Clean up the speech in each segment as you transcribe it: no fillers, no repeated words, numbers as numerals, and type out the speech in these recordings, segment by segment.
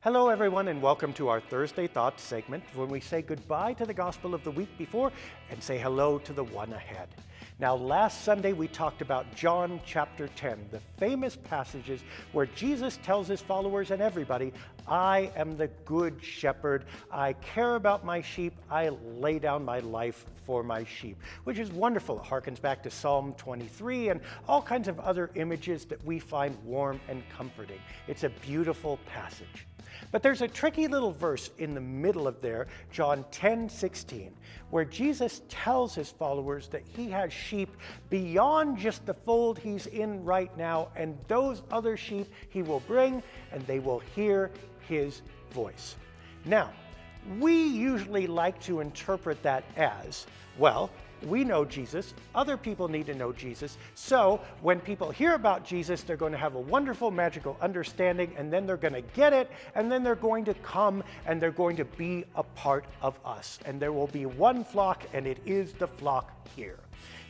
Hello, everyone, and welcome to our Thursday Thoughts segment when we say goodbye to the gospel of the week before and say hello to the one ahead. Now, last Sunday we talked about John chapter 10, the famous passages where Jesus tells his followers and everybody, I am the good shepherd. I care about my sheep. I lay down my life for my sheep, which is wonderful. It harkens back to Psalm 23 and all kinds of other images that we find warm and comforting. It's a beautiful passage. But there's a tricky little verse in the middle of there, John 10:16, where Jesus tells his followers that he has sheep beyond just the fold he's in right now, and those other sheep he will bring, and they will hear his voice. Now, we usually like to interpret that as, well, we know Jesus, other people need to know Jesus, so when people hear about Jesus, they're going to have a wonderful, magical understanding, and then they're going to get it, and then they're going to come, and they're going to be a part of us. And there will be one flock, and it is the flock here.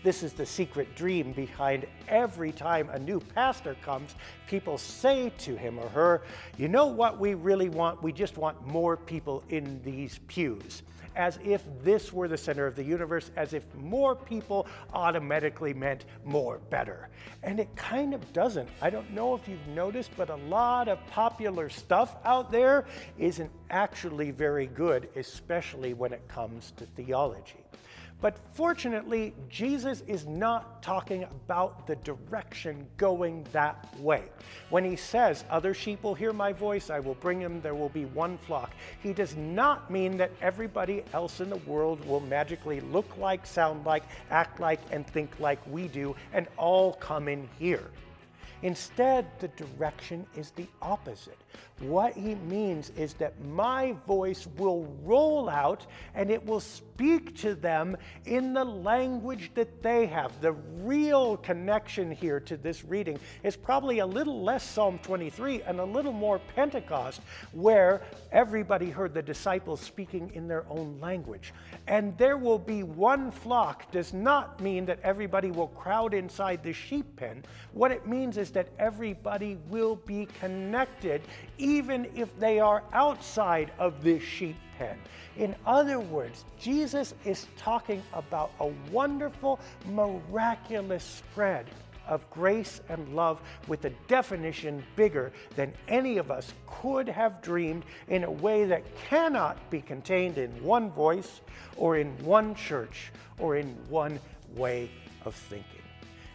This is the secret dream behind every time a new pastor comes, people say to him or her, you know what we really want? We just want more people in these pews. As if this were the center of the universe, as if more people automatically meant more better. And it kind of doesn't. I don't know if you've noticed, but a lot of popular stuff out there isn't actually very good, especially when it comes to theology. But fortunately, Jesus is not talking about the direction going that way. When he says, other sheep will hear my voice, I will bring them, there will be one flock, he does not mean that everybody else in the world will magically look like, sound like, act like, and think like we do, and all come in here. Instead, the direction is the opposite. What he means is that my voice will roll out and it will speak to them in the language that they have. The real connection here to this reading is probably a little less Psalm 23 and a little more Pentecost, where everybody heard the disciples speaking in their own language. And there will be one flock does not mean that everybody will crowd inside the sheep pen. What it means is that everybody will be connected, even if they are outside of this sheep pen. In other words, Jesus is talking about a wonderful, miraculous spread of grace and love with a definition bigger than any of us could have dreamed, in a way that cannot be contained in one voice or in one church or in one way of thinking.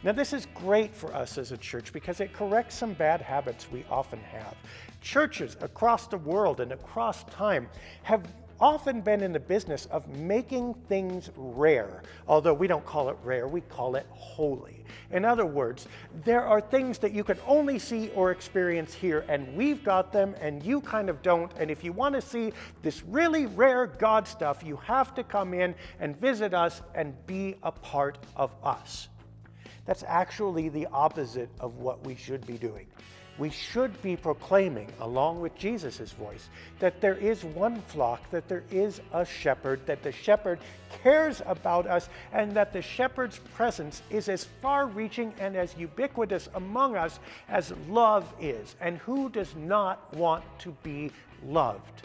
Now, this is great for us as a church because it corrects some bad habits we often have. Churches across the world and across time have often been in the business of making things rare, although we don't call it rare, we call it holy. In other words, there are things that you can only see or experience here, and we've got them and you kind of don't, and if you want to see this really rare God stuff, you have to come in and visit us and be a part of us. That's actually the opposite of what we should be doing. We should be proclaiming, along with Jesus' voice, that there is one flock, that there is a shepherd, that the shepherd cares about us, and that the shepherd's presence is as far-reaching and as ubiquitous among us as love is. And who does not want to be loved?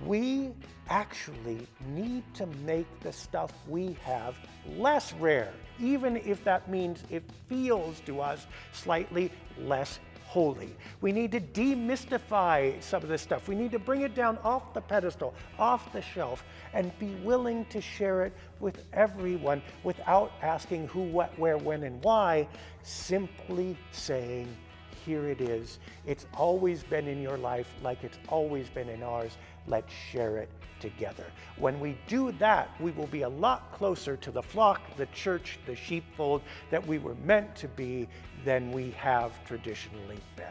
We actually need to make the stuff we have less rare, even if that means it feels to us slightly less holy. We need to demystify some of this stuff. We need to bring it down off the pedestal, off the shelf, and be willing to share it with everyone without asking who, what, where, when, and why, simply saying, here it is. It's always been in your life like it's always been in ours. Let's share it together. When we do that, we will be a lot closer to the flock, the church, the sheepfold that we were meant to be than we have traditionally been.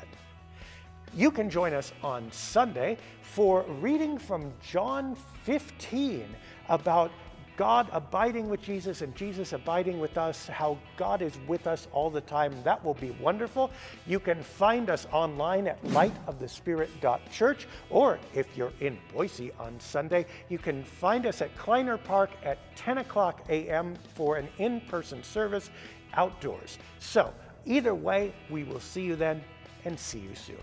You can join us on Sunday for reading from John 15 about God abiding with Jesus and Jesus abiding with us, how God is with us all the time. That will be wonderful. You can find us online at lightofthespirit.church, or if you're in Boise on Sunday, you can find us at Kleiner Park at 10 o'clock a.m. for an in-person service outdoors. So either way, we will see you then, and see you soon.